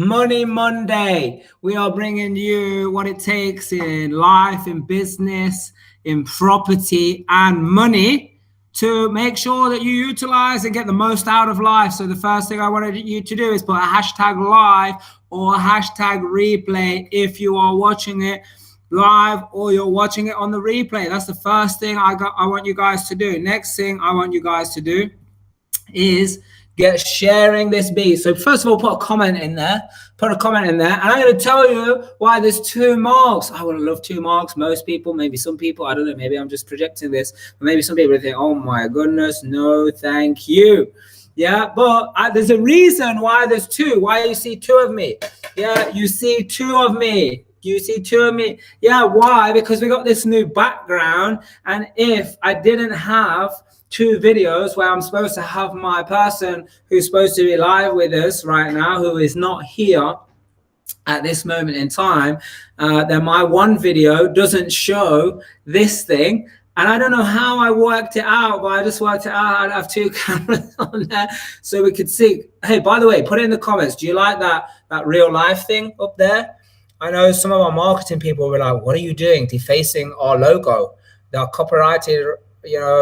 Money Monday. We are bringing you what it takes in life, in business, in property and money to make sure that you utilize and get the most out of life. So the first thing I wanted you to do is put a hashtag live or a hashtag replay if you are watching it live or you're watching it on the replay. That's the first thing I want you guys to do. Next thing I want you guys to do is get sharing this beat. So first of all, put a comment in there. And I'm going to tell you why there's 2 marks. I would have loved 2 marks. Most people, maybe some people, I don't know, maybe I'm just projecting this, but maybe some people think, oh my goodness, no, thank you. Yeah, but there's a reason why there's 2. Why you see 2 of me? Yeah, you see 2 of me. You see 2 of me. Yeah, why? Because we got this new background. And if I didn't have 2 videos where I'm supposed to have my person who's supposed to be live with us right now, who is not here at this moment in time, then my one video doesn't show this thing. And I don't know how I worked it out, but I just worked it out. I'd have 2 cameras on there so we could see. Hey, by the way, put it in the comments. Do you like that real life thing up there? I know some of our marketing people were like, what are you doing? Defacing our logo, the copyrighted,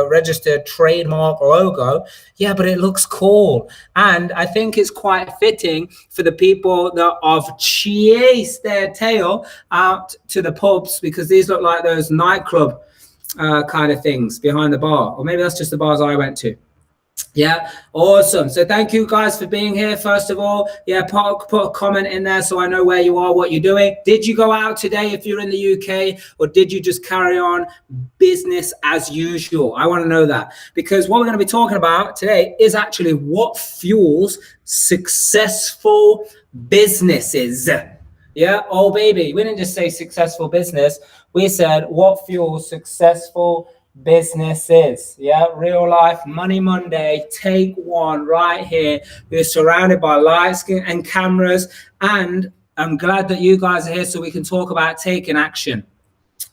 registered trademark logo. Yeah, but it looks cool. And I think it's quite fitting for the people that have chased their tail out to the pubs, because these look like those nightclub kind of things behind the bar. Or maybe that's just the bars I went to. Yeah, awesome. So thank you guys for being here. First of all, yeah, put a comment in there so I know where you are, what you're doing. Did you go out today if you're in the UK, or did you just carry on business as usual? I want to know that, because what we're going to be talking about today is actually what fuels successful businesses. Yeah, oh baby, we didn't just say successful business. We said what fuels successful businesses. Yeah, real life Money Monday, take 1 right here. We're surrounded by lights and cameras, and I'm glad that you guys are here so we can talk about taking action.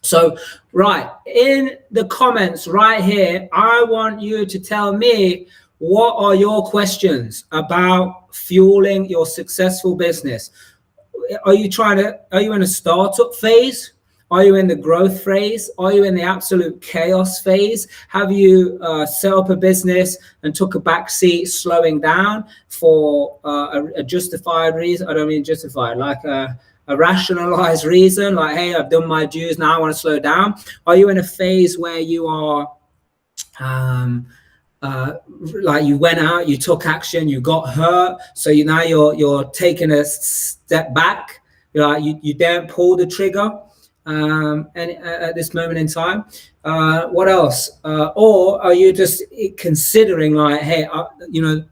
So right in the comments right here, I want you to tell me, what are your questions about fueling your successful business? Are you in a startup phase? Are you in the growth phase? Are you in the absolute chaos phase? Have you set up a business and took a back seat, slowing down for a justified reason? I don't mean justified, like a rationalized reason, like, hey, I've done my dues, now I want to slow down. Are you in a phase where you are like you went out, you took action, you got hurt, so now you're taking a step back, you don't pull the trigger and at this moment in time? What else? Or are you just considering, like, hey,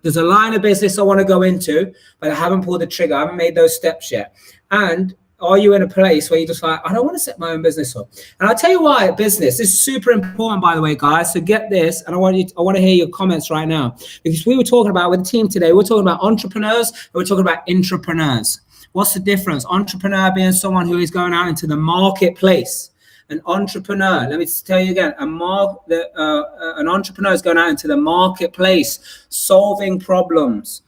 there's a line of business I want to go into, but I haven't pulled the trigger, I haven't made those steps yet? And are you in a place where you're just like, I don't want to set my own business up? And I'll tell you why business is super important, by the way, guys. So get this, and I want to hear your comments right now, because we were talking about with the team today, we're talking about entrepreneurs and we're talking about intrapreneurs. What's the difference? Entrepreneur being someone who is going out into the marketplace. An entrepreneur, let me tell you again, an entrepreneur is going out into the marketplace, solving problems,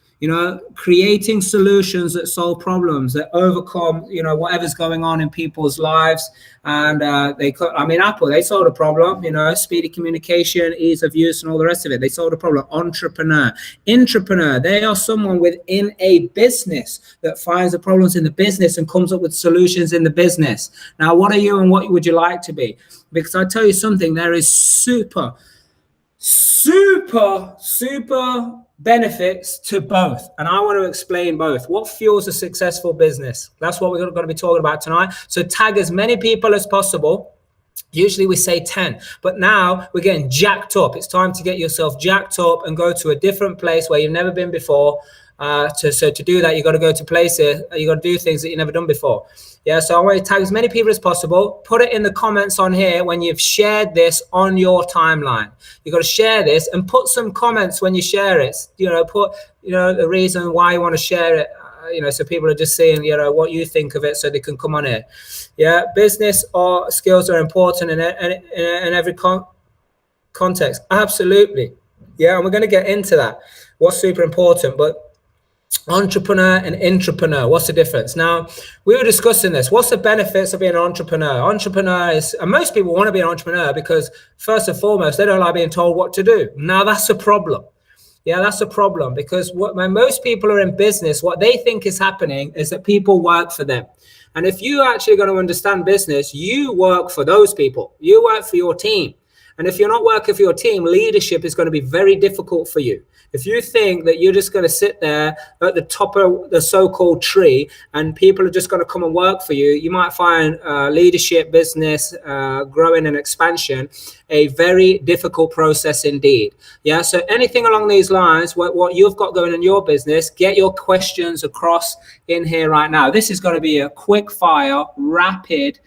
creating solutions that solve problems, that overcome, whatever's going on in people's lives. And Apple, they solved a problem, speedy communication, ease of use, and all the rest of it. They solved a problem. Entrepreneur. Intrapreneur, they are someone within a business that finds the problems in the business and comes up with solutions in the business. Now, what are you and what would you like to be? Because I tell you something, there is super benefits to both, and I want to explain both. What fuels a successful business? That's what we're going to be talking about tonight. So tag as many people as possible. Usually we say 10, but now we're getting jacked up. It's time to get yourself jacked up and go to a different place where you've never been before. So to do that, you got to go to places, you got to do things that you've never done before. Yeah, so I want you to tag as many people as possible. Put it in the comments on here when you've shared this on your timeline. You got to share this and put some comments when you share it. Put the reason why you want to share it. So people are just seeing, what you think of it, so they can come on here. Yeah, business or skills are important in every context. Absolutely. Yeah, and we're going to get into that. What's super important, but Entrepreneur and intrapreneur, what's the difference? Now, we were discussing this. What's the benefits of being an entrepreneur? Entrepreneur is, and most people want to be an entrepreneur because first and foremost, they don't like being told what to do. Now, that's a problem. Yeah, that's a problem, because when most people are in business, what they think is happening is that people work for them. And if you actually going to understand business, you work for those people. You work for your team. And if you're not working for your team, leadership is going to be very difficult for you. If you think that you're just going to sit there at the top of the so-called tree and people are just going to come and work for you, you might find leadership, business, growing and expansion a very difficult process indeed. Yeah, so anything along these lines, what you've got going in your business, get your questions across in here right now. This is going to be a quick fire, rapid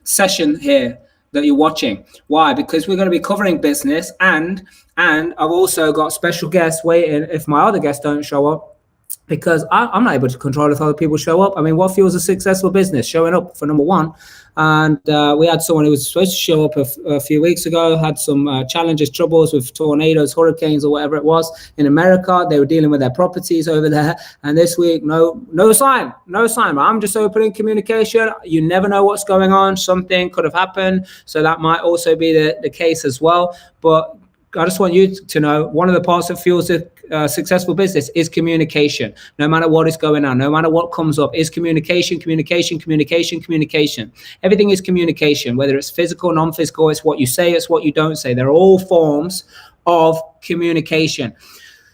session here that you're watching. Why? Because we're going to be covering business, and I've also got special guests waiting if my other guests don't show up, because I'm not able to control if other people show up. I mean, what fuels a successful business? Showing up, for number one. And we had someone who was supposed to show up a few weeks ago, had some challenges, troubles with tornadoes, hurricanes, or whatever it was in America. They were dealing with their properties over there. And this week, no sign. I'm just opening communication. You never know what's going on. Something could have happened. So that might also be the case as well. But I just want you to know, one of the parts that fuels a successful business is communication. No matter what is going on, no matter what comes up, is communication. Everything is communication, whether it's physical, non-physical, it's what you say, it's what you don't say. They're all forms of communication.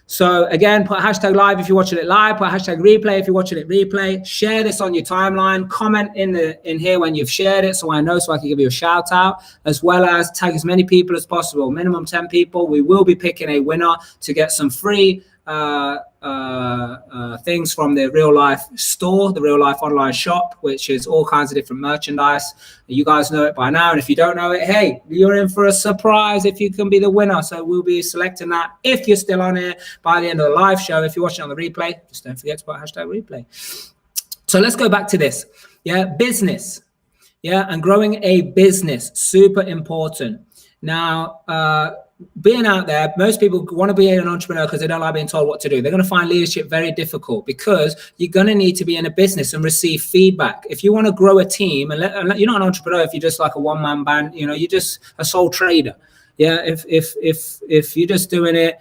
So again, put hashtag live if you're watching it live, put hashtag replay if you're watching it replay. Share this on your timeline, comment in here when you've shared it so I know, so I can give you a shout out, as well as tag as many people as possible, minimum 10 people. We will be picking a winner to get some free things from the Real Life store, the Real Life online shop, which is all kinds of different merchandise. You guys know it by now, and if you don't know it, hey, you're in for a surprise if you can be the winner. So we'll be selecting that if you're still on here by the end of the live show. If you're watching on the replay, just don't forget to put hashtag replay. So let's go back to this. Yeah, business. Yeah, and growing a business, super important. Now, being out there, most people want to be an entrepreneur because they don't like being told what to do. They're going to find leadership very difficult, because you're going to need to be in a business and receive feedback. If you want to grow a team, and you're not an entrepreneur if you're just like a one-man band, you're just a sole trader. Yeah, if you're just doing it,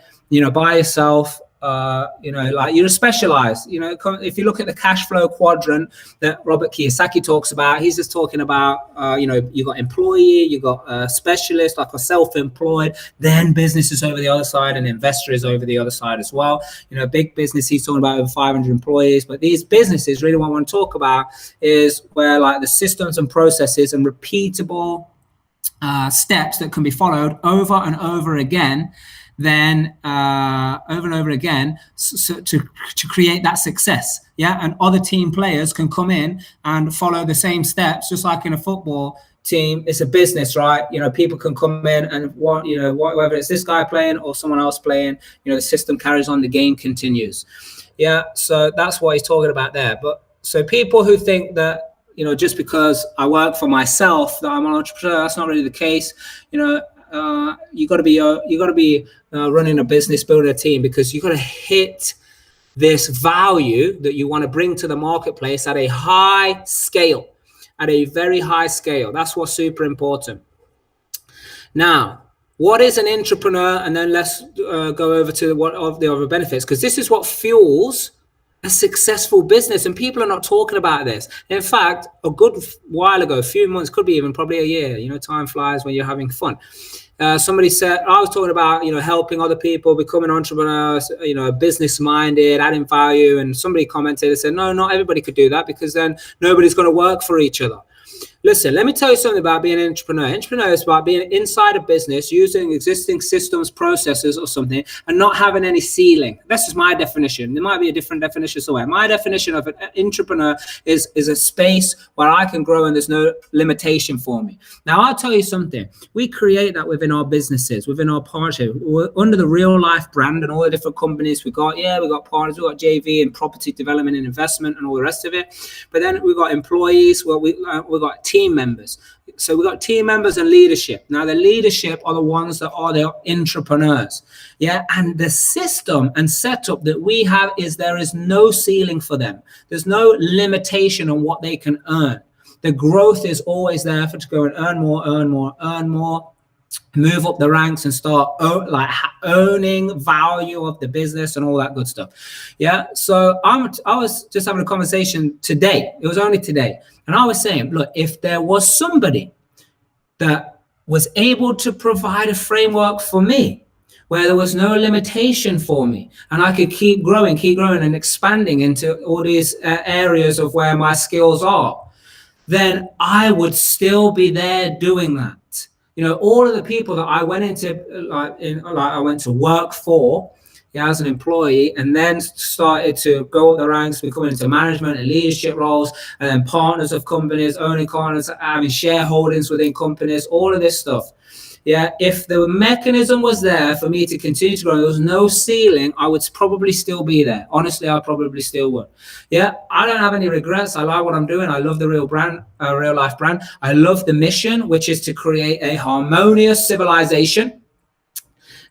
by yourself, like you're specialized. If you look at the cash flow quadrant that Robert Kiyosaki talks about, he's just talking about, you got employee, you got a specialist, like a self-employed, then business is over the other side, and investor is over the other side as well. Big business, he's talking about over 500 employees. But these businesses, really what I want to talk about is where like the systems and processes and repeatable steps that can be followed over and over again, then over and over again, so to create that success. Yeah, and other team players can come in and follow the same steps, just like in a football team. It's a business, right? People can come in and whether it's this guy playing or someone else playing, the system carries on, the game continues. Yeah, so that's what he's talking about there. But so people who think that, just because I work for myself that I'm an entrepreneur, that's not really the case. You got to be running a business, building a team, because you got to hit this value that you want to bring to the marketplace at a high scale, at a very high scale. That's what's super important. Now, what is an entrepreneur? And then let's go over to what of the other benefits, because this is what fuels a successful business, and people are not talking about this. In fact, a good while ago, a few months, could be even probably a year, time flies when you're having fun. Somebody said, I was talking about, helping other people, becoming entrepreneurs, business minded, adding value. And somebody commented and said, no, not everybody could do that, because then nobody's going to work for each other. Listen, let me tell you something about being an entrepreneur. Entrepreneur is about being inside a business, using existing systems, processes or something, and not having any ceiling. That's just my definition. There might be a different definition somewhere. My definition of an entrepreneur is a space where I can grow and there's no limitation for me. Now, I'll tell you something. We create that within our businesses, within our partnership. We're under the Real Life brand and all the different companies we got. Yeah, we got partners, we got JV and property development and investment and all the rest of it. But then we've got employees, we got team members. So we've got team members and leadership. Now the leadership are the ones that are the entrepreneurs. Yeah. And the system and setup that we have is there is no ceiling for them. There's no limitation on what they can earn. The growth is always there to go and earn more, move up the ranks and start owning value of the business and all that good stuff. Yeah. So I was just having a conversation today. It was only today. And I was saying, look, if there was somebody that was able to provide a framework for me where there was no limitation for me and I could keep growing and expanding into all these areas of where my skills are, then I would still be there doing that. You know, all of the people that I went into, I went to work for, as an employee, and then started to go up the ranks, becoming into management and leadership roles, and then partners of companies, owning partners, having shareholdings within companies, all of this stuff. Yeah, if the mechanism was there for me to continue to grow, there was no ceiling, I would probably still be there. Honestly, I probably still would. Yeah, I don't have any regrets. I like what I'm doing. I love the real life brand. I love the mission, which is to create a harmonious civilization.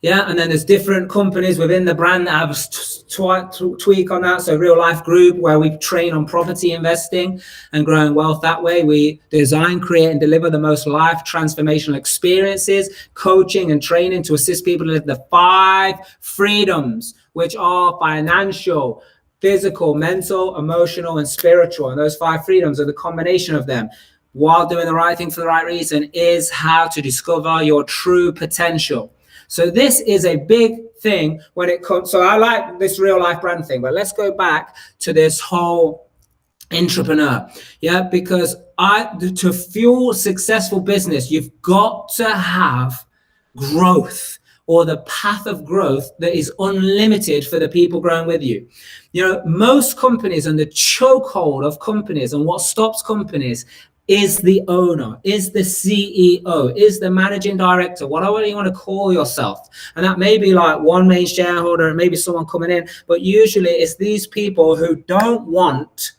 Yeah, and then there's different companies within the brand that have tweak on that. So Real Life Group, where we train on property investing and growing wealth that way. We design, create, and deliver the most life transformational experiences, coaching and training to assist people to live the 5 freedoms, which are financial, physical, mental, emotional, and spiritual. And those 5 freedoms are the combination of them. While doing the right thing for the right reason is how to discover your true potential. So this is a big thing when it comes. So I like this real life brand thing, but let's go back to this whole entrepreneur. Yeah, because to fuel successful business, you've got to have growth, or the path of growth that is unlimited for the people growing with you. You know, most companies and the chokehold of companies and what stops companies is the owner, is the CEO, is the managing director, whatever you want to call yourself. And that may be like one main shareholder and maybe someone coming in, but usually it's these people who don't want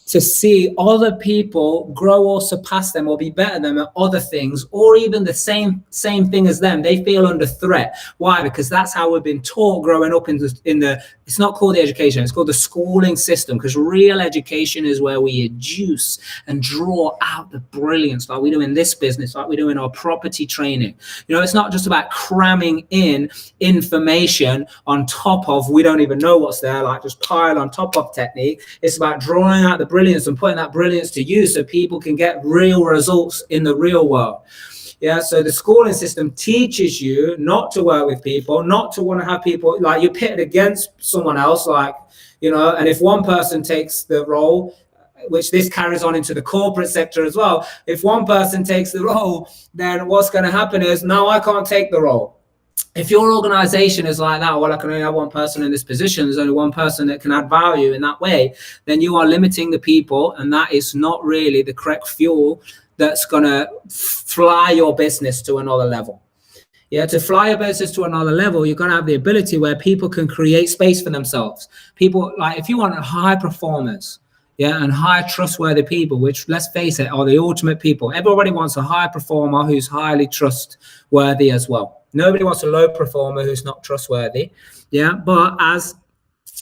to see other people grow or surpass them or be better than them at other things, or even the same thing as them. They feel under threat. Why? Because that's how we've been taught growing up in the it's not called the education, it's called the schooling system, because real education is where we educe and draw out the brilliance, like we do in this business, like we do in our property training. You know, it's not just about cramming in information on top of, we don't even know what's there, like just pile on top of technique. It's about drawing out the brilliance and putting that brilliance to use so people can get real results in the real world. Yeah, so the schooling system teaches you not to work with people, not to want to have people, like you're pitted against someone else, like, you know, and if one person takes the role, which this carries on into the corporate sector as well, if one person takes the role, then what's going to happen is, no, I can't take the role. If your organization is like that, well, I can only have one person in this position, there's only one person that can add value in that way, then you are limiting the people, and that is not really the correct fuel that's going to fly your business to another level. Yeah, to fly your business to another level, you're going to have the ability where people can create space for themselves. People, like, if you want high performers, yeah, and high trustworthy people, which, let's face it, are the ultimate people. Everybody wants a high performer who's highly trustworthy as well. Nobody wants a low performer who's not trustworthy. Yeah, but as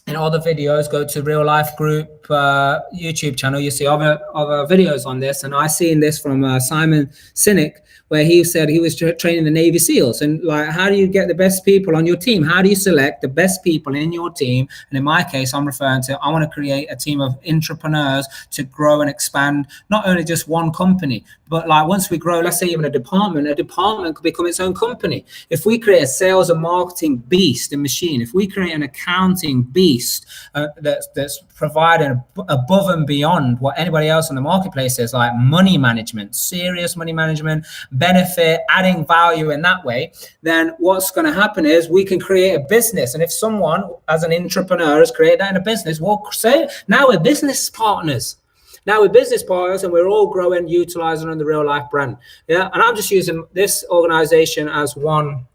in other videos, go to Real Life Group YouTube channel, you see other videos on this. And I seen this from Simon Sinek, where he said he was training the Navy SEALs. And like, how do you get the best people on your team? How do you select the best people in your team? And in my case, I'm referring to, I want to create a team of entrepreneurs to grow and expand, not only just one company, but like once we grow, let's say even a department could become its own company. If we create a sales and marketing beast and machine, if we create an accounting beast that's providing above and beyond what anybody else in the marketplace is, like money management, serious money management, benefit, adding value in that way, then what's going to happen is we can create a business. And if someone as an entrepreneur has created that in a business, we'll say, now we're business partners. Now we're business partners and we're all growing, utilizing on the Real Life brand. Yeah. And I'm just using this organization as one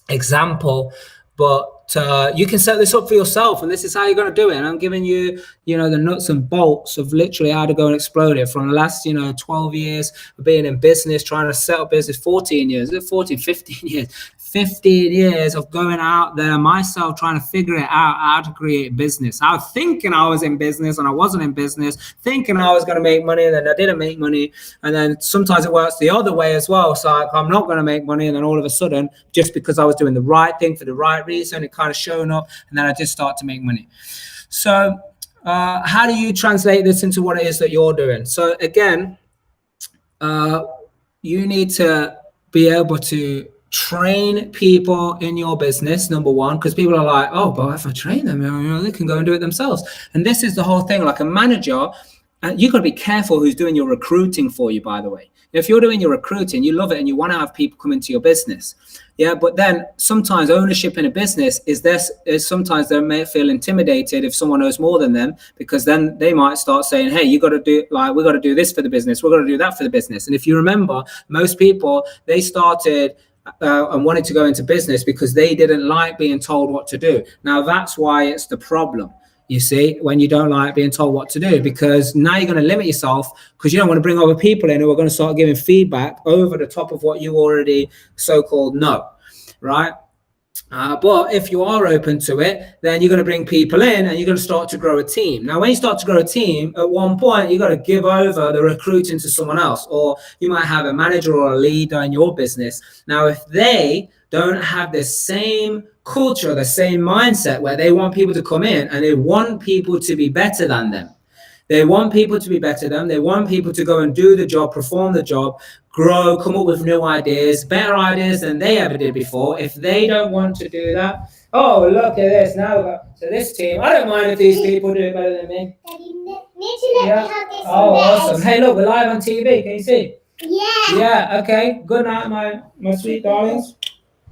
example, but But you can set this up for yourself, and this is how you're going to do it. And I'm giving you, the nuts and bolts of literally how to go and explode it from the last, 12 years of being in business, trying to set up business, 14 years, 14, 15 years, 15 years of going out there myself, trying to figure it out, how to create business. I was thinking I was in business and I wasn't in business, thinking I was going to make money and then I didn't make money. And then sometimes it works the other way as well. So I'm not going to make money. And then all of a sudden, just because I was doing the right thing for the right reason, it kind of showing up, and then I just start to make money. So how do you translate this into what it is that you're doing? So again, you need to be able to train people in your business, number one, because people are like, oh, but if I train them, they can go and do it themselves. And this is the whole thing. Like a manager, you've got to be careful who's doing your recruiting for you, by the way. If you're doing your recruiting, you love it and you want to have people come into your business. Yeah, but then sometimes ownership in a business is sometimes they may feel intimidated if someone knows more than them, because then they might start saying, hey, we got to do this for the business. We're going to do that for the business. And if you remember, most people, they started and wanted to go into business because they didn't like being told what to do. Now, that's why it's the problem. You see, when you don't like being told what to do, because now you're going to limit yourself because you don't want to bring other people in who are going to start giving feedback over the top of what you already so-called know, right? But if you are open to it, then you're going to bring people in and you're going to start to grow a team. Now, when you start to grow a team, at one point, you've got to give over the recruiting to someone else, or you might have a manager or a leader in your business. Now, if they don't have the same culture, the same mindset where they want people to come in and they want people to be better than them. They want people to be better than them. They want people to go and do the job, perform the job, grow, come up with new ideas, better ideas than they ever did before. If they don't want to do that, oh, look at this. Now, so this team, I don't mind if these people do it better than me. Yeah. Oh, awesome. Hey, look, we're live on TV. Can you see? Yeah. Yeah, okay. Good night, my sweet darlings.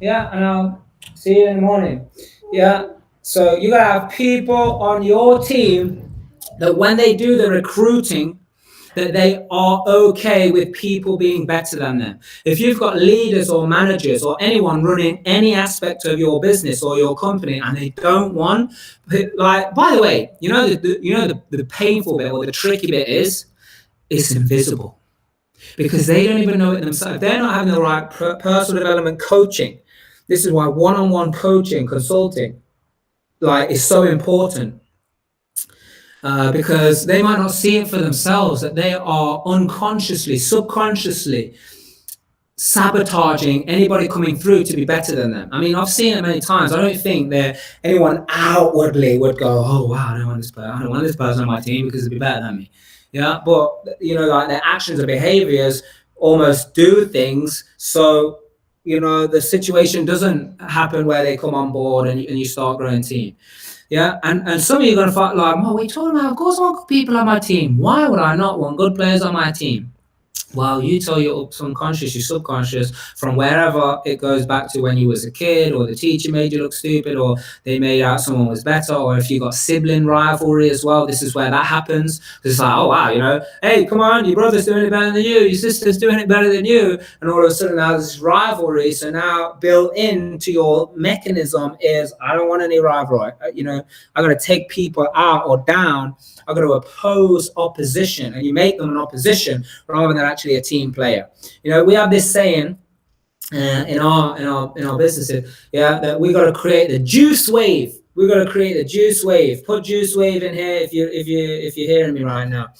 Yeah, and I'll see you in the morning. Yeah. So you gotta have people on your team that when they do the recruiting, that they are okay with people being better than them. If you've got leaders or managers or anyone running any aspect of your business or your company and they don't want, like, by the way, the painful bit or the tricky bit is it's invisible, because they don't even know it themselves. They're not having the right personal development coaching. This is why one-on-one coaching, consulting, is so important. Because they might not see it for themselves, that they are unconsciously, subconsciously sabotaging anybody coming through to be better than them. I mean, I've seen it many times. I don't think that anyone outwardly would go, oh, wow, I don't want this person on my team because it'd be better than me. Yeah, but, their actions and behaviors almost do things so, the situation doesn't happen where they come on board and you start growing a team. Yeah, and some of you are going to find like, what are you talking about? Of course I want good people on my team. Why would I not want good players on my team? Well, you tell your subconscious, your subconscious, from wherever it goes back to when you was a kid, or the teacher made you look stupid, or they made out someone was better, or if you got sibling rivalry as well, this is where that happens. It's like, oh wow, hey, come on, your brother's doing it better than you, your sister's doing it better than you, and all of a sudden now there's rivalry. So now built into your mechanism is, I don't want any rivalry. I'm going to take people out or down. I'm going to oppose opposition, and you make them an opposition rather than actually a team player. We have this saying in our businesses, that we got to create the juice wave. We're going to create the juice wave. Put juice wave in here if you're hearing me right now.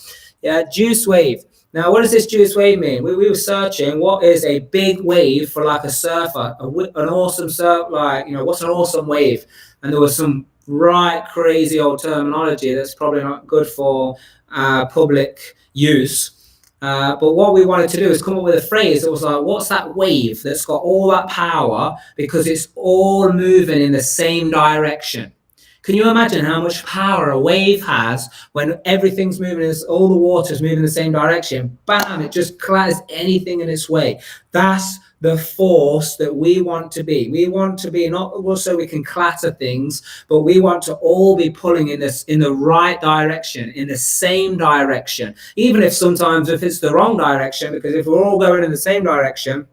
Yeah, juice wave. Now, what does this juice wave mean? We were searching what is a big wave for like a surfer, an awesome surf, what's an awesome wave? And there was some right crazy old terminology that's probably not good for public use. But what we wanted to do is come up with a phrase that was like, what's that wave that's got all that power because it's all moving in the same direction? Can you imagine how much power a wave has when everything's moving, all the water's moving in the same direction? Bam, it just clatters anything in its way. That's the force that we want to be. We want to be not so we can clatter things, but we want to all be pulling in the right direction, in the same direction, even if sometimes if it's the wrong direction, because if we're all going in the same direction,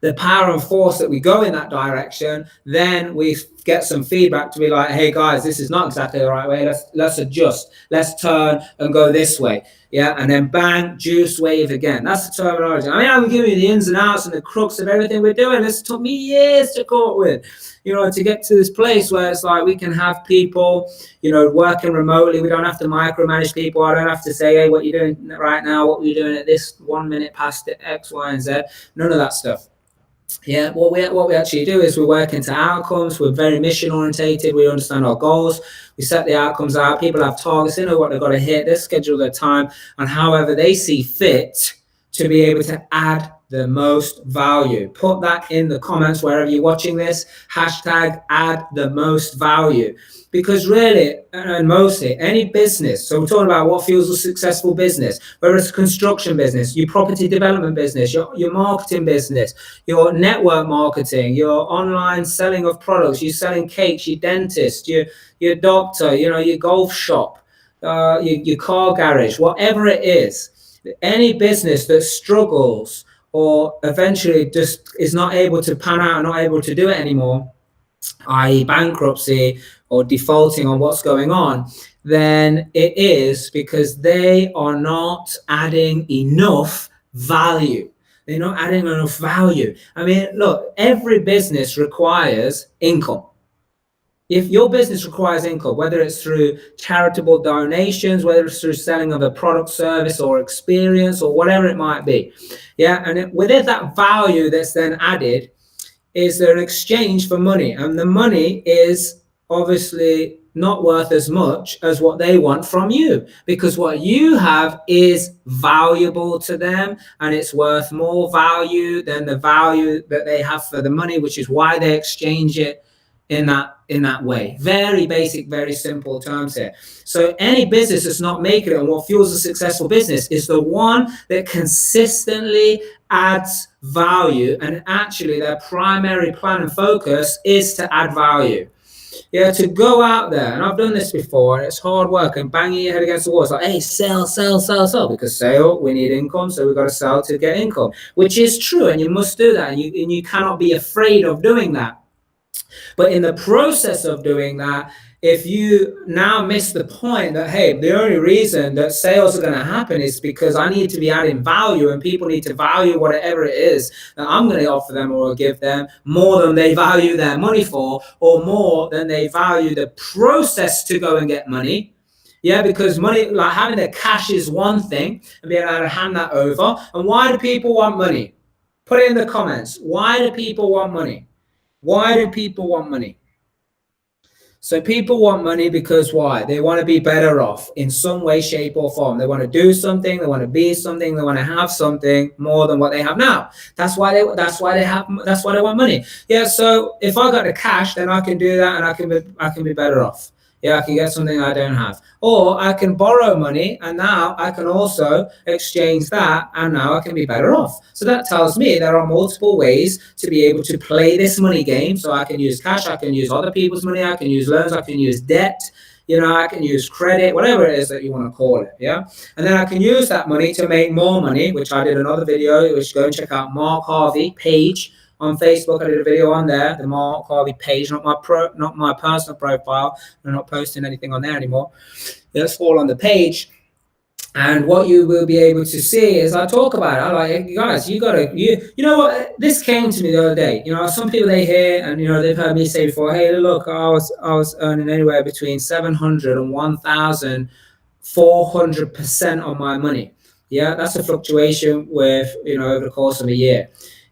the power and force that we go in that direction, then we get some feedback to be like, hey guys, this is not exactly the right way. Let's adjust. Let's turn and go this way. Yeah, and then bang, juice wave again. That's the terminology. I mean, I'm giving you the ins and outs and the crux of everything we're doing. This took me years to come up with, to get to this place where it's like we can have people, working remotely. We don't have to micromanage people. I don't have to say, hey, what you're doing right now, what you're doing at this 1 minute past X, Y, and Z. None of that stuff. Yeah, what we actually do is we work into outcomes. We're very mission orientated. We understand our goals. We set the outcomes out. People have targets. They know what they've got to hit. They schedule their time, and however they see fit to be able to add the most value. Put that in the comments wherever you're watching this. Hashtag add the most value. Because really, and mostly, any business, so we're talking about what fuels a successful business, whether it's a construction business, your property development business, your marketing business, your network marketing, your online selling of products, you're selling cakes, your dentist, your doctor, your golf shop, your car garage, whatever it is, any business that struggles or eventually just is not able to pan out, not able to do it anymore, i.e. bankruptcy or defaulting on what's going on, then it is because they are not adding enough value. They're not adding enough value. I mean, look, every business requires income. If your business requires income, whether it's through charitable donations, whether it's through selling of a product, service, or experience, or whatever it might be, and within that value that's then added, is there an exchange for money? And the money is obviously not worth as much as what they want from you, because what you have is valuable to them, and it's worth more value than the value that they have for the money, which is why they exchange it in that way. Very basic, very simple terms here. So any business that's not making it, and what fuels a successful business is the one that consistently adds value, and actually their primary plan and focus is to add value. To go out there, and I've done this before, and it's hard work and banging your head against the wall. It's like, hey, sell, because we need income, so we've got to sell to get income, which is true, and you must do that, and you cannot be afraid of doing that. But in the process of doing that, if you now miss the point that, hey, the only reason that sales are going to happen is because I need to be adding value, and people need to value whatever it is that I'm going to offer them or give them more than they value their money for, or more than they value the process to go and get money. Because money, like having the cash is one thing, and being able to hand that over. And why do people want money? Put it in the comments. Why do people want money? Why do people want money? So people want money because why? They want to be better off in some way, shape, or form. They want to do something. They want to be something. They want to have something more than what they have now. That's why they want money. So if I got the cash, then I can do that, and I can be better off. I can get something I don't have. Or I can borrow money, and now I can also exchange that, and now I can be better off. So that tells me there are multiple ways to be able to play this money game. So I can use cash, I can use other people's money, I can use loans, I can use debt, I can use credit, whatever it is that you want to call it. And then I can use that money to make more money, which I did another video, which go and check out Mark Harvey page on Facebook. I did a video on there, the Mark Harvey page, not my personal profile. I'm not posting anything on there anymore. It's all on the page. And what you will be able to see is I talk about it. I'm like, hey, guys, you know what? This came to me the other day. Some people they hear, and they've heard me say before, hey, look, I was earning anywhere between 700 and 1,400% on my money. That's a fluctuation with over the course of a year.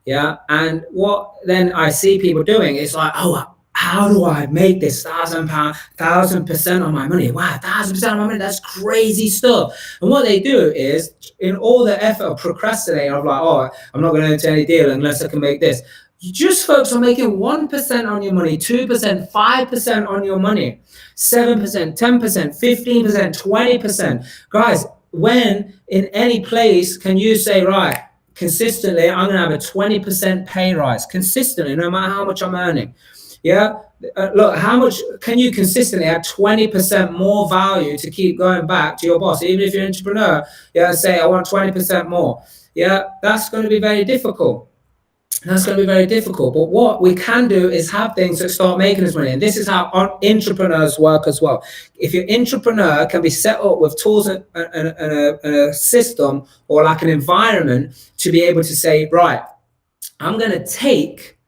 And what then I see people doing is like, oh, how do I make this £1,000% on my money? Wow, 1,000% on my money, that's crazy stuff. And what they do is, in all the effort of procrastinating, of like, oh, I'm not going to enter any deal unless I can make this. You just focus on making 1% on your money, 2%, 5% on your money, 7%, 10%, 15%, 20%. Guys, when in any place can you say, right, consistently, I'm going to have a 20% pay rise consistently, no matter how much I'm earning. Look, how much can you consistently add 20% more value to keep going back to your boss, even if you're an entrepreneur? Say, I want 20% more. That's going to be very difficult. That's going to be very difficult. But what we can do is have things that start making us money. And this is how entrepreneurs work as well. If your entrepreneur can be set up with tools and a system or like an environment to be able to say, right, I'm going to take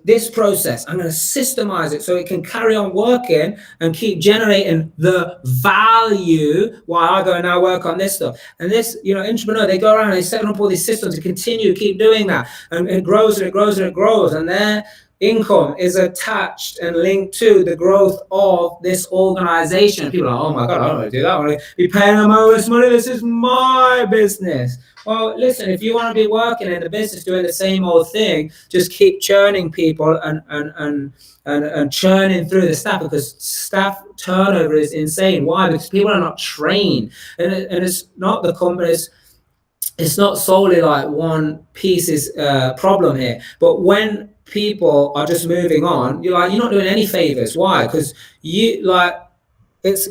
this process, I'm going to systemize it so it can carry on working and keep generating the value while I go and now work on this stuff. And this, entrepreneur, they go around and they set up all these systems to continue, keep doing that. And it grows and it grows and it grows. And their income is attached and linked to the growth of this organization. People are like, oh my God, I don't want to do that. I want to be paying them all this money. This is my business. Well, listen, if you want to be working in the business doing the same old thing, just keep churning people and churning through the staff, because staff turnover is insane. Why? Because people are not trained. And it's not the companies. It's not solely like one piece's problem here. But when people are just moving on, you're not doing any favors. Why? Because it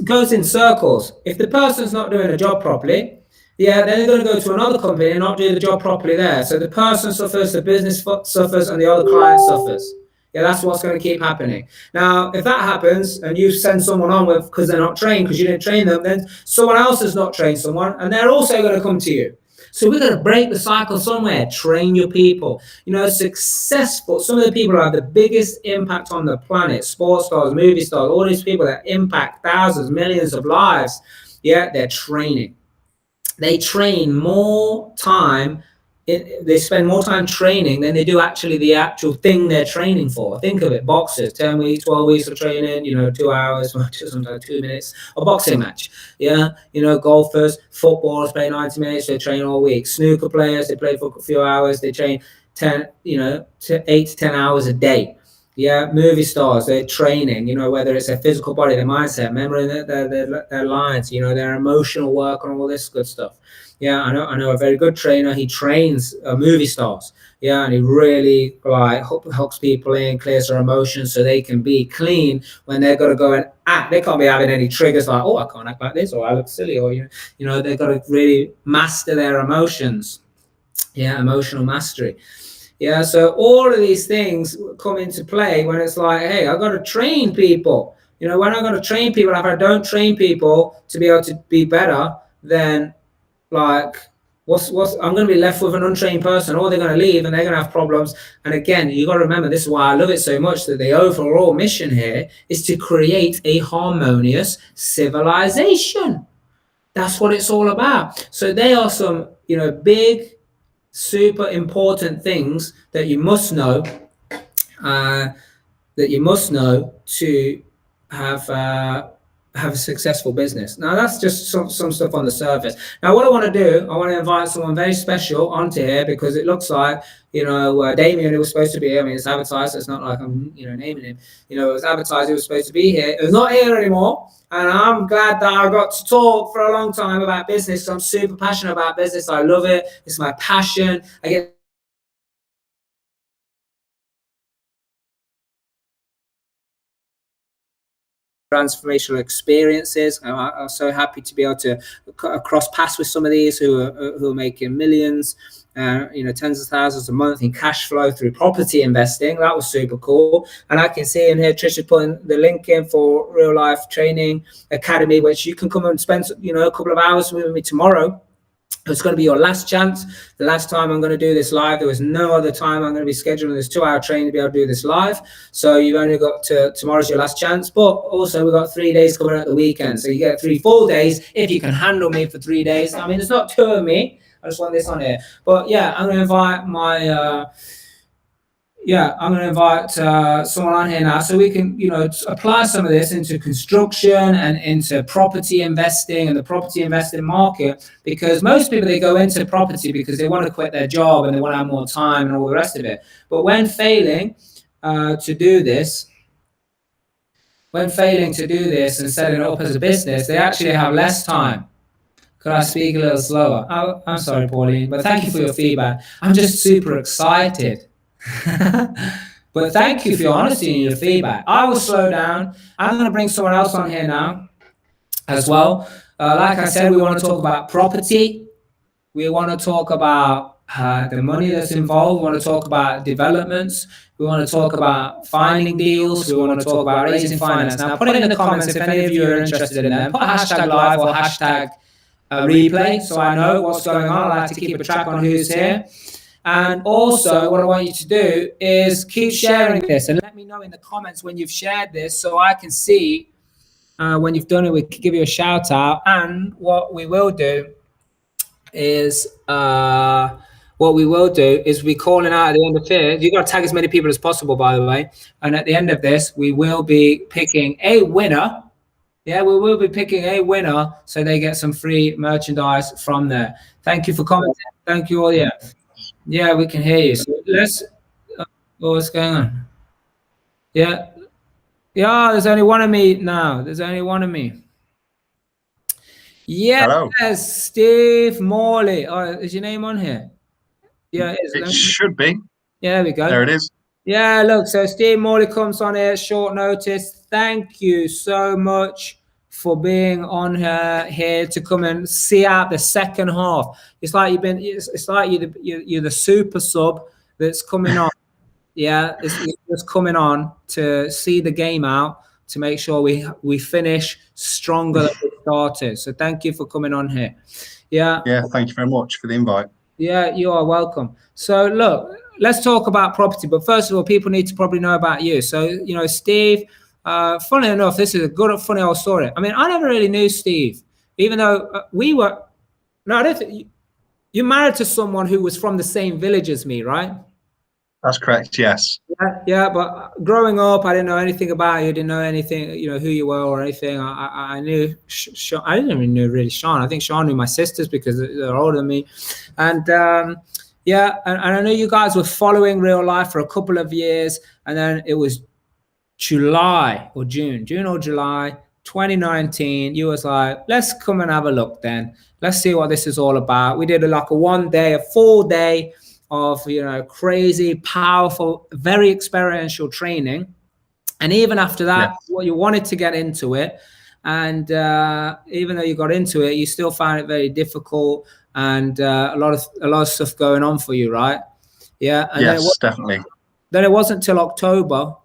goes in circles. If the person's not doing a job properly, then they're going to go to another company and not do the job properly there. So the person suffers, the business suffers, and the other client suffers. That's what's going to keep happening. Now, if that happens and you send someone on with because they're not trained, because you didn't train them, then someone else has not trained someone, and they're also going to come to you. So we're going to break the cycle somewhere. Train your people. Successful. Some of the people who have the biggest impact on the planet, sports stars, movie stars, all these people that impact thousands, millions of lives, they're training. They train more time. They spend more time training than they do actually the actual thing they're training for. Think of it, boxers, 10 weeks, 12 weeks of training, 2 hours, sometimes 2 minutes, a boxing match. Golfers, footballers play 90 minutes, they train all week. Snooker players, they play for a few hours, they train 8 to 10 hours a day. Movie stars, they're training, whether it's their physical body, their mindset, remembering their lines, their emotional work and all this good stuff. I know a very good trainer. He trains movie stars. And he really helps people in, clears their emotions so they can be clean when they're going to go and act. They can't be having any triggers like, oh, I can't act like this, or I look silly, or they've got to really master their emotions. Emotional mastery. So all of these things come into play when it's like, hey, I've got to train people. When I'm going to train people, if I don't train people to be able to be better, then I'm going to be left with an untrained person, or they're going to leave and they're going to have problems. And again, you got to remember, this is why I love it so much, that the overall mission here is to create a harmonious civilization. That's what it's all about. So they are some, big, super important things that you must know, to have a successful business. Now, that's just some stuff on the surface. Now, what I want to do, I want to invite someone very special onto here, because it looks like, Damien, who was supposed to be here, it's advertised, so it's not like I'm, naming him, it was advertised, he was supposed to be here. He's not here anymore. And I'm glad that I got to talk for a long time about business. So I'm super passionate about business. I love it. It's my passion. I get transformational experiences. I'm so happy to be able to cross paths with some of these who are making millions, tens of thousands a month in cash flow through property investing. That was super cool. And I can see in here, Trisha putting the link in for Real Life Training Academy, which you can come and spend, a couple of hours with me tomorrow. It's going to be your last chance. The last time I'm going to do this live, there was no other time I'm going to be scheduling this 2-hour training to be able to do this live. So you've only got tomorrow's your last chance. But also we've got 3 days coming out the weekend. So you get 3 full days if you can handle me for 3 days. There's not 2 of me. I just want this on here. But I'm going to invite someone on here now, so we can, apply some of this into construction and into property investing and the property investing market, because most people, they go into property because they want to quit their job and they want to have more time and all the rest of it. But when failing to do this and setting it up as a business, they actually have less time. Could I speak a little slower? Oh, I'm sorry, Pauline, but thank you for your feedback. I'm just super excited. But thank you for your honesty and your feedback. I will slow down. I'm going to bring someone else on here now as well. Like I said, we want to talk about property. We want to talk about the money that's involved. We want to talk about developments. We want to talk about finding deals. We want to talk about raising finance. Now, put it in the comments if any of you are interested in them. Put hashtag live or hashtag replay so I know what's going on. I like to keep a track on who's here. And also, what I want you to do is keep sharing this and let me know in the comments when you've shared this so I can see when you've done it. We can give you a shout out. And what we will do is we calling out at the end of here. You got to tag as many people as possible, by the way. And at the end of this, we will be picking a winner. Yeah, we will be picking a winner so they get some free merchandise from there. Thank you for commenting. Thank you all. Yeah, we can hear you. So let's. What's going on? Yeah, there's only one of me now. There's only one of me. Yes, hello. Steve Morley. Oh, is your name on here? Yeah, it should be. Yeah, there we go. There it is. Yeah, look, so Steve Morley comes on here at short notice. Thank you so much for being on here to come and see out the second half. It's like it's like you're the super sub that's coming on. Yeah, it's coming on to see the game out, to make sure we finish stronger than we started. So thank you for coming on here. Yeah, thank you very much for the invite. Yeah, you are welcome. So look, let's talk about property. But first of all, people need to probably know about you. So, Steve, funny enough, this is a good, funny old story. I mean, I never really knew Steve, even though I don't think you're married to someone who was from the same village as me, right? That's correct, yes. Yeah, but growing up, I didn't know anything about you. Didn't know anything, who you were or anything. I knew Sean. I didn't even know really Sean. I think Sean knew my sisters because they're older than me. And and I know you guys were following real life for a couple of years, and then it was June or July 2019. You was like, let's come and have a look then. Let's see what this is all about. We did a full day of crazy, powerful, very experiential training. And even after that, what you wanted to get into it, and even though you got into it, you still found it very difficult, and a lot of stuff going on for you, right? Yeah. And yes, definitely. Then it wasn't till October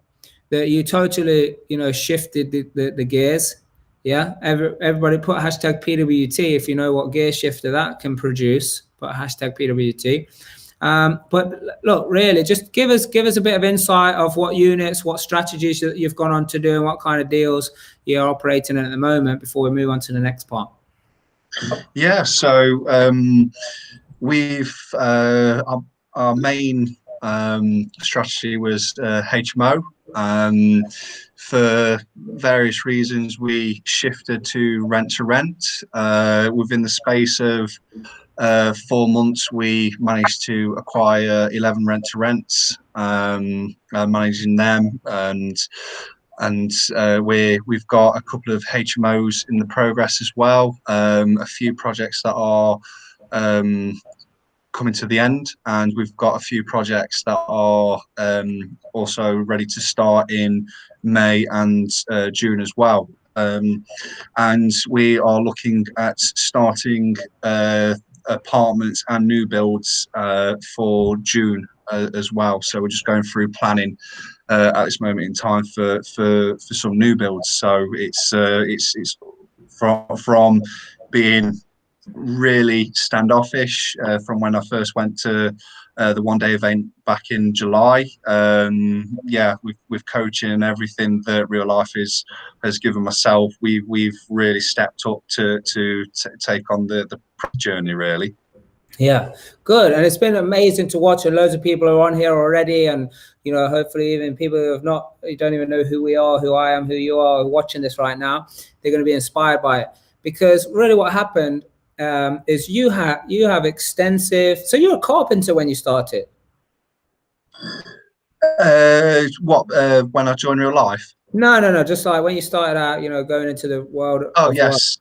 that you totally shifted the gears. Yeah, everybody put hashtag PWT if you know what gear shifter that can produce. Put hashtag PWT. But look, really, just give us a bit of insight of what units, what strategies you've gone on to do, and what kind of deals you're operating in at the moment before we move on to the next part. Yeah, so we've our main strategy was HMO. For various reasons, we shifted to rent. Within the space of 4 months, we managed to acquire 11 rent-to-rents, managing them, and we've got a couple of HMOs in the progress as well. A few projects that are coming to the end, and we've got a few projects that are also ready to start in May and June as well. And we are looking at starting apartments and new builds for June as well. So we're just going through planning at this moment in time for some new builds. So it's from being really standoffish from when I first went to the one-day event back in July. With coaching and everything that real life has given myself, we've really stepped up to take on the journey, really. Yeah, good. And it's been amazing to watch, and loads of people are on here already, and hopefully even people who don't even know who we are, who I am, who you are, watching this right now, they're going to be inspired by it. Because really what happened is you have extensive. So you're a carpenter when you started. When I joined real life? No. Just like when you started out, going into the world. Oh, yes.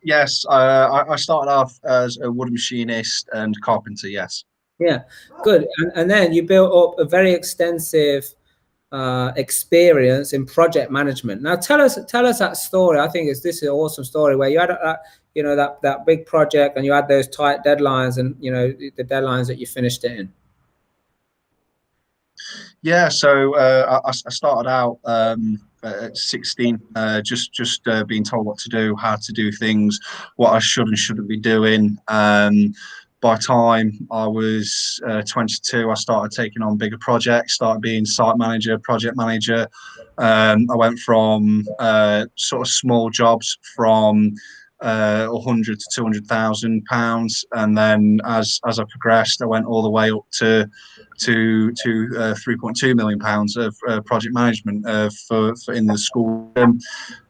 I started off as a wood machinist and carpenter. Yes. Yeah, good. And then you built up a very extensive experience in project management. Now, tell us that story. I think this is an awesome story where you had that big project and you had those tight deadlines, and the deadlines that you finished it in. Yeah, so I started out at 16, just being told what to do, how to do things, what I should and shouldn't be doing. By the time I was 22, I started taking on bigger projects, started being site manager, project manager. I went from sort of small jobs from 100 to 200,000 pounds, and then as I progressed, I went all the way up to 3.2 million pounds of project management for in the school.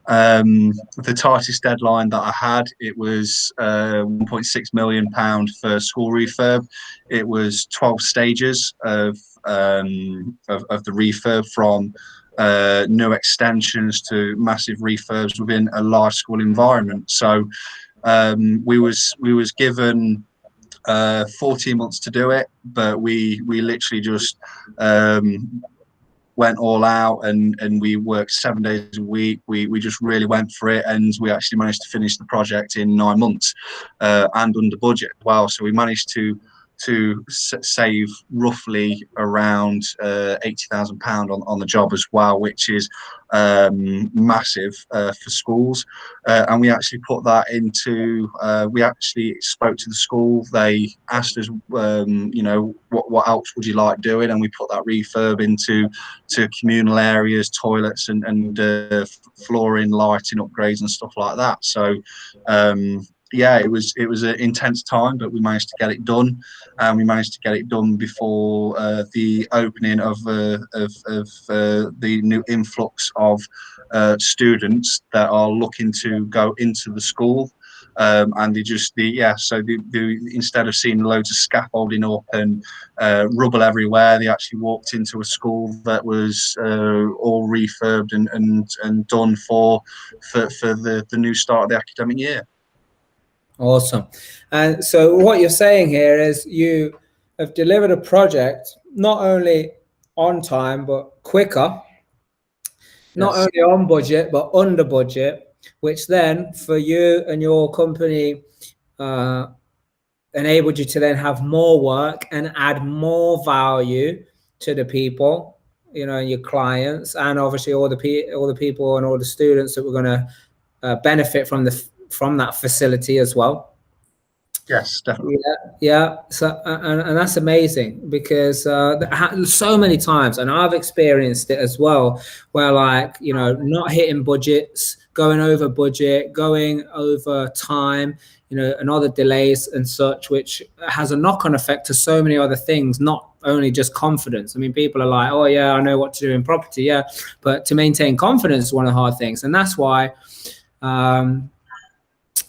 The tightest deadline that I had, it was 1.6 million pound for school refurb. It was 12 stages of the refurb, from new extensions to massive refurbs within a large school environment. So we was given 14 months to do it, but we literally just went all out, and we worked 7 days a week. We just really went for it, and we actually managed to finish the project in 9 months and under budget as well. So we managed to save roughly around £80,000 on the job as well, which is massive for schools. And we actually put that into, we actually spoke to the school. They asked us, what else would you like doing? And we put that refurb into communal areas, toilets and flooring, lighting upgrades and stuff like that. So yeah, it was an intense time, but we managed to get it done, and we managed to get it done before the opening of the new influx of students that are looking to go into the school. And instead of seeing loads of scaffolding up and rubble everywhere, they actually walked into a school that was all refurbed and done for the new start of the academic year. Awesome. And so what you're saying here is you have delivered a project not only on time but quicker, not only on budget but under budget, which then for you and your company enabled you to then have more work and add more value to the people, your clients, and obviously all the people and all the students that were going to benefit from that facility as well. Yes, definitely. Yeah. So, and that's amazing, because so many times, and I've experienced it as well, where not hitting budgets, going over budget, going over time, and other delays and such, which has a knock-on effect to so many other things, not only just confidence. I mean, people are like, oh yeah, I know what to do in property, yeah, but to maintain confidence is one of the hard things, and that's why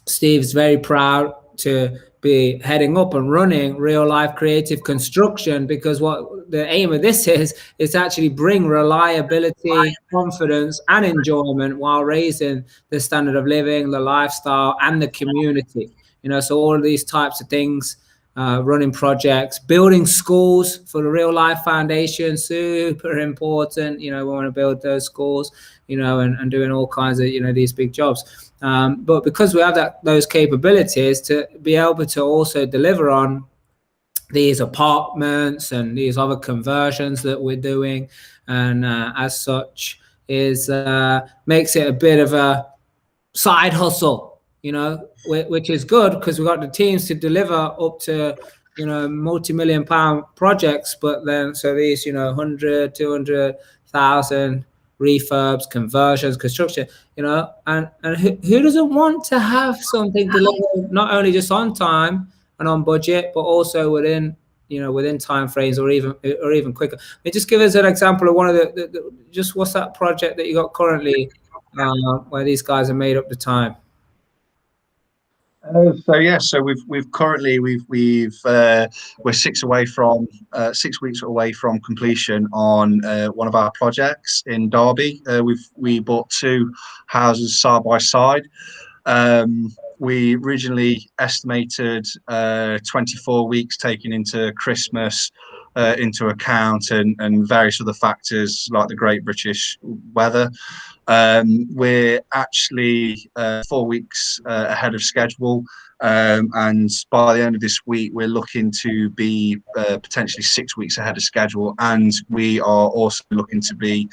Steve's very proud to be heading up and running Real Life Creative Construction, because what the aim of this is to actually bring reliability, confidence and enjoyment while raising the standard of living, the lifestyle and the community. So all of these types of things, running projects, building schools for the Real Life Foundation, super important. We want to build those schools, and doing all kinds of, these big jobs. But because we have those capabilities to be able to also deliver on these apartments and these other conversions that we're doing, and as such is makes it a bit of a side hustle, which is good, because we've got the teams to deliver up to multi-million pound projects, but then so these 100, 200,000 refurbs, conversions, construction, and who doesn't want to have something delivered not only just on time and on budget, but also within time frames, or even quicker. Just give us an example of one of the just what's that project that you got currently where these guys have made up the time? So we've currently we're 6 weeks away from completion on one of our projects in Derby. We bought 2 houses side by side. We originally estimated 24 weeks taking into Christmas, into account, and various other factors like the Great British weather. We're actually 4 weeks ahead of schedule, and by the end of this week, we're looking to be potentially 6 weeks ahead of schedule, and we are also looking to be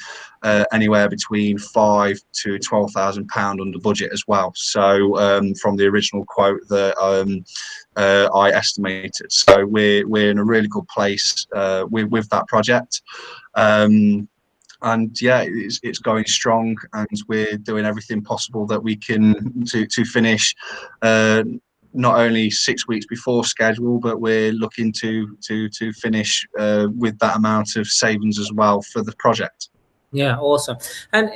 anywhere between £5,000 to £12,000 under budget as well. So from the original quote that I estimated, so we're in a really good place with that project. And yeah, it's going strong, and we're doing everything possible that we can to finish not only 6 weeks before schedule, but we're looking to finish with that amount of savings as well for the project. Yeah, awesome. And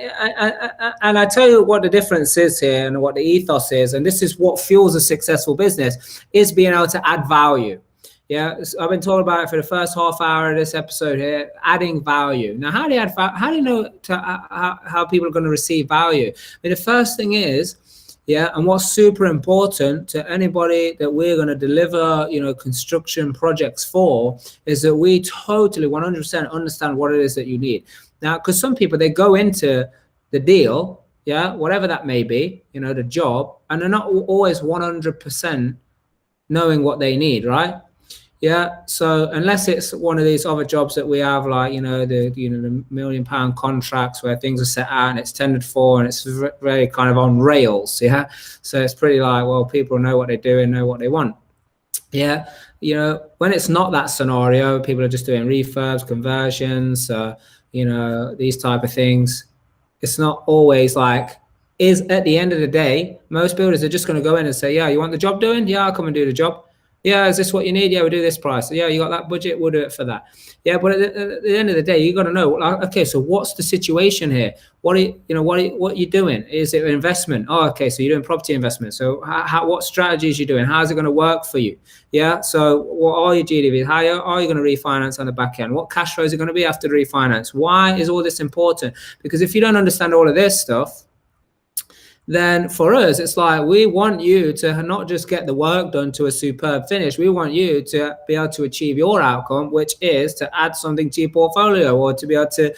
I tell you what the difference is here, and what the ethos is, and this is what fuels a successful business, is being able to add value. Yeah, so I've been talking about it for the first half hour of this episode here, adding value. Now, how do you add value? How do you know how people are going to receive value? I mean, the first thing is, yeah, and what's super important to anybody that we're going to deliver, construction projects for, is that we totally 100% understand what it is that you need. Now, because some people, they go into the deal, yeah, whatever that may be, the job, and they're not always 100% knowing what they need, right? Yeah. So unless it's one of these other jobs that we have, like, the £1 million contracts where things are set out and it's tendered for and it's very kind of on rails. Yeah. So it's pretty like, well, people know what they're doing, know what they want. Yeah. When it's not that scenario, people are just doing refurbs, conversions, these type of things. It's not always like, is at the end of the day, most builders are just going to go in and say, yeah, you want the job doing? Yeah, I'll come and do the job. Yeah, is this what you need? Yeah, we'll do this price. Yeah, you got that budget? We'll do it for that. Yeah, but at the end of the day, you got to know, okay, so what's the situation here? What are you doing? Is it an investment? Oh, okay, so you're doing property investment. So what strategies are you doing? How's it going to work for you? Yeah, so what are your GDVs? How are you going to refinance on the back end? What cash flows are going to be after the refinance? Why is all this important? Because if you don't understand all of this stuff, then for us, it's like, we want you to not just get the work done to a superb finish. We want you to be able to achieve your outcome, which is to add something to your portfolio, or to be able to,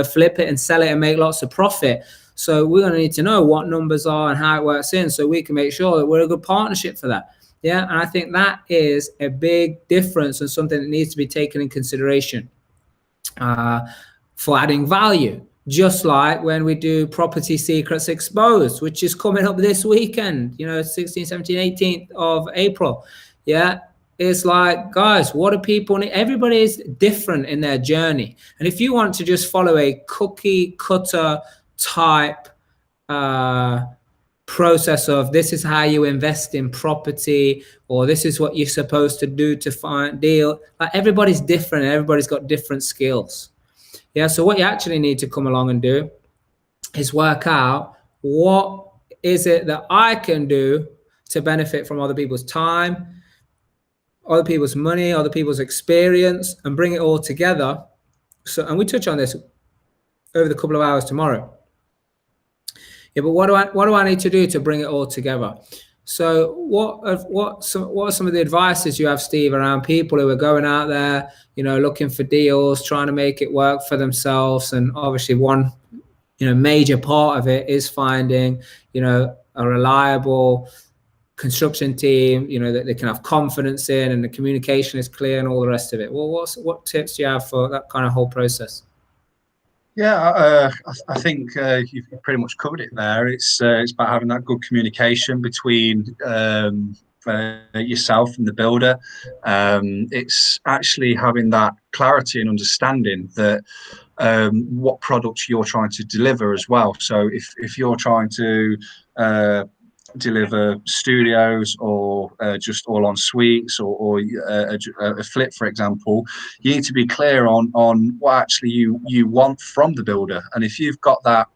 flip it and sell it and make lots of profit. So we're going to need to know what numbers are and how it works in, so we can make sure that we're a good partnership for that. Yeah. And I think that is a big difference, and something that needs to be taken in consideration for adding value. Just like when we do Property Secrets Exposed, which is coming up this weekend, 16th, 17th, 18th of April. Yeah. It's like, guys, what do people need? Everybody is different in their journey. And if you want to just follow a cookie cutter type process of, this is how you invest in property, or this is what you're supposed to do to find deal, like, everybody's different. Everybody's got different skills. Yeah, so what you actually need to come along and do is work out, what is it that I can do to benefit from other people's time, other people's money, other people's experience, and bring it all together. So, and we touch on this over the couple of hours tomorrow. Yeah, but what do I need to do to bring it all together? So what are some of the advices you have, Steve, around people who are going out there, looking for deals, trying to make it work for themselves? And obviously one, major part of it is finding, a reliable construction team, that they can have confidence in, and the communication is clear, and all the rest of it. Well, what tips do you have for that kind of whole process? Yeah, I think you've pretty much covered it there. It's about having that good communication between yourself and the builder. It's actually having that clarity and understanding that what products you're trying to deliver as well. So if you're trying to deliver studios, or just all en suites, or a flip, for example, you need to be clear on what actually you want from the builder. And if you've got that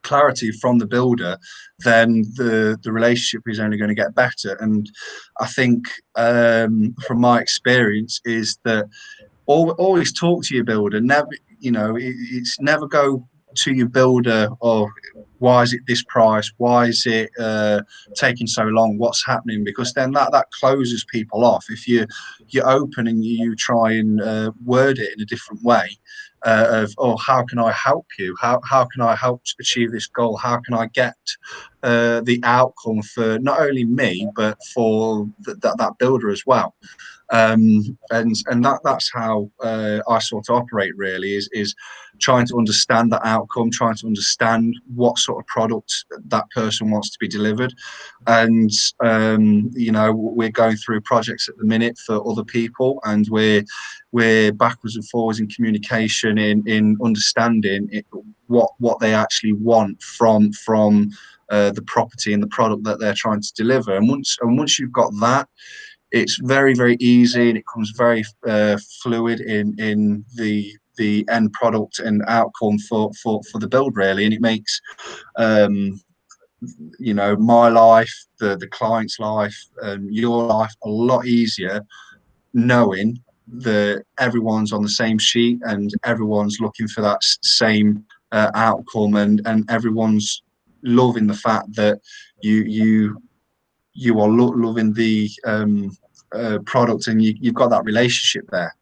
clarity from the builder, then the relationship is only going to get better. And I think from my experience is that always talk to your builder. Never, it's never go to your builder, or why is it this price? Why is it taking so long? What's happening? Because then that closes people off. If you're open and you try and word it in a different way, of, oh, how can I help you? How can I help achieve this goal? How can I get the outcome for not only me but for that builder as well? And that's how I sort of operate, really, is trying to understand the outcome, trying to understand what sort of product that person wants to be delivered. And you know, we're going through projects at the minute for other people, and we're backwards and forwards in communication, in understanding what they actually want from the property and the product that they're trying to deliver. And once you've got that, it's very, very easy, and it comes very fluid in the end product and outcome for the build, really. And it makes you know, my life, the client's life, your life a lot easier, knowing that everyone's on the same sheet and everyone's looking for that same outcome, and everyone's loving the fact that you are loving the product, and you've got that relationship there.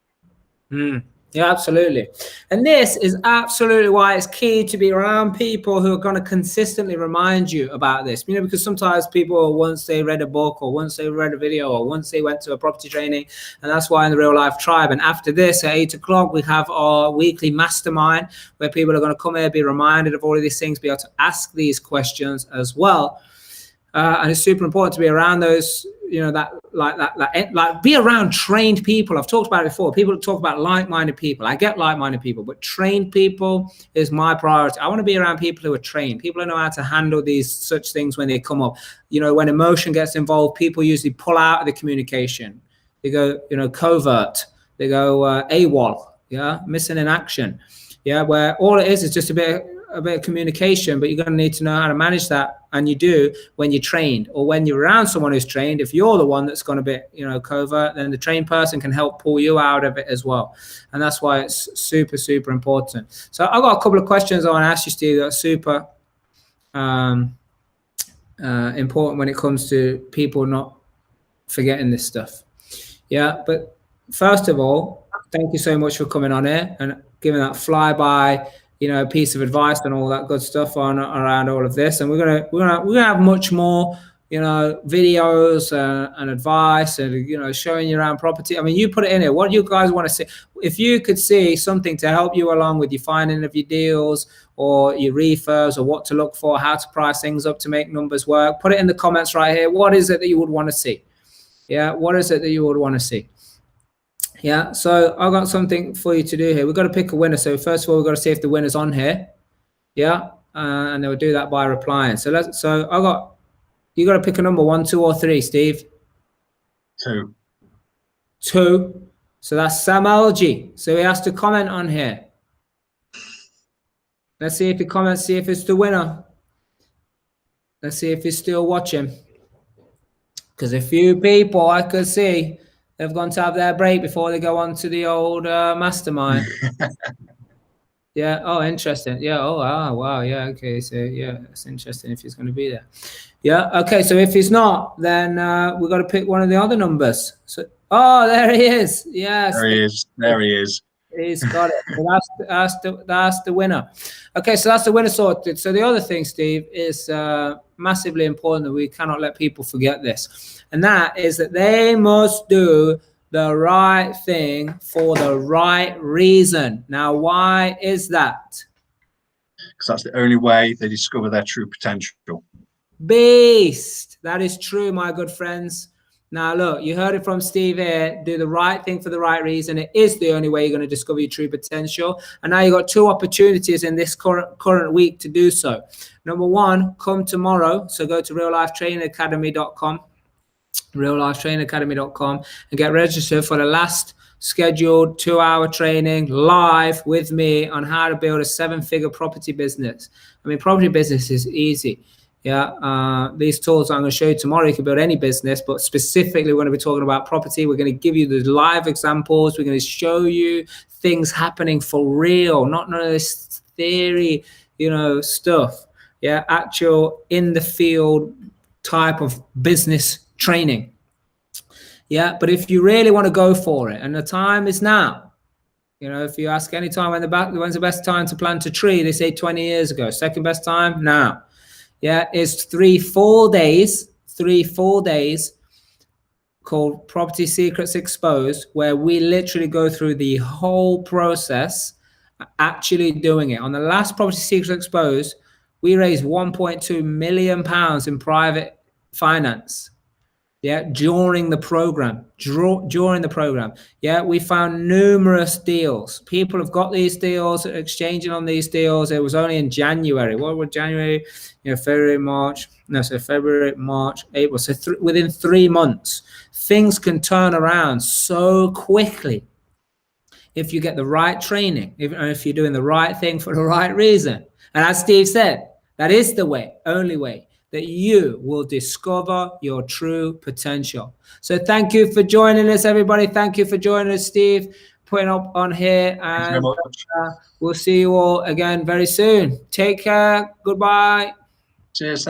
Yeah, absolutely. And this is absolutely why it's key to be around people who are going to consistently remind you about this. You know, because sometimes people, once they read a book, or once they read a video, or once they went to a property training, and that's why in the Real Life Tribe, and after this at 8 o'clock, we have our weekly mastermind where people are going to come here, be reminded of all of these things, be able to ask these questions as well. And it's super important to be around those, you know, like be around trained people. I've talked about it before. People talk about like-minded people. I get like-minded people, but trained people is my priority. I want to be around people who are trained, people who know how to handle these such things when they come up. You know, when emotion gets involved, people usually pull out of the communication. They go, you know, covert. They go AWOL, yeah, missing in action. Yeah, where all it is just a bit of communication, but you're going to need to know how to manage that, and you do when you're trained, or when you're around someone who's trained. If you're the one that's going to be, you know, covert, then the trained person can help pull you out of it as well. And that's why it's super, super important. So I've got a couple of questions I want to ask you, Steve, that are super important when it comes to people not forgetting this stuff. Yeah, but first of all, thank you so much for coming on here and giving that flyby, you know, piece of advice and all that good stuff on around all of this. And we're gonna have much more, you know, videos and advice, and, you know, showing you around property. I mean, you put it in here. What do you guys want to see? If you could see something to help you along with your finding of your deals or your refurbs, or what to look for, how to price things up to make numbers work, put it in the comments right here. What is it that you would want to see? Yeah, what is it that you would want to see? Yeah, so I've got something for you to do here. We've got to pick a winner. So first of all, we've got to see if the winner's on here. Yeah, and they'll do that by replying. So you got to pick a number, 1, 2, or 3, Steve. 2. 2. So that's Sam LG. So he has to comment on here. Let's see if he comments, see if it's the winner. Let's see if he's still watching. Because a few people I could see, they've gone to have their break before they go on to the old mastermind. Yeah. Oh, interesting. Yeah. Oh, wow. Yeah. Okay. So yeah, it's interesting if he's going to be there. Yeah. Okay. So if he's not, then we've got to pick one of the other numbers. So, oh, there he is. Yes. There he is. There he is. He's got it. So that's the winner. Okay. So that's the winner sorted. So the other thing, Steve, is massively important that we cannot let people forget this. And that is that they must do the right thing for the right reason. Now, why is that? Because that's the only way they discover their true potential. Beast. That is true, my good friends. Now, look, you heard it from Steve here. Do the right thing for the right reason. It is the only way you're going to discover your true potential. And now you've got 2 opportunities in this current week to do so. Number 1, come tomorrow. So go to reallifetrainingacademy.com. reallifetrainingacademy.com and get registered for the last scheduled 2-hour training live with me on how to build a 7-figure property business. I mean, property business is easy. Yeah, these tools I'm going to show you tomorrow, you can build any business, but specifically we're going to be talking about property. We're going to give you the live examples. We're going to show you things happening for real, not none of this theory, stuff. Yeah, actual in the field type of business training. Yeah, but if you really want to go for it, and the time is now. If you ask any time when's the best time to plant a tree, they say 20 years ago. Second best time now. Yeah, it's 3 full days called Property Secrets Exposed, where we literally go through the whole process, actually doing it. On the last Property Secrets Exposed, we raised £1.2 million in private finance. Yeah, during the program. Yeah, we found numerous deals. People have got these deals, exchanging on these deals. It was only in January. What was January? February, March. No, so February, March, April. So within 3 months, things can turn around so quickly if you get the right training, if you're doing the right thing for the right reason. And as Steve said, that is the way, only way, that you will discover your true potential. So thank you for joining us, everybody. Thank you for joining us, Steve, putting up on here. And we'll see you all again very soon. Take care. Goodbye. Cheers.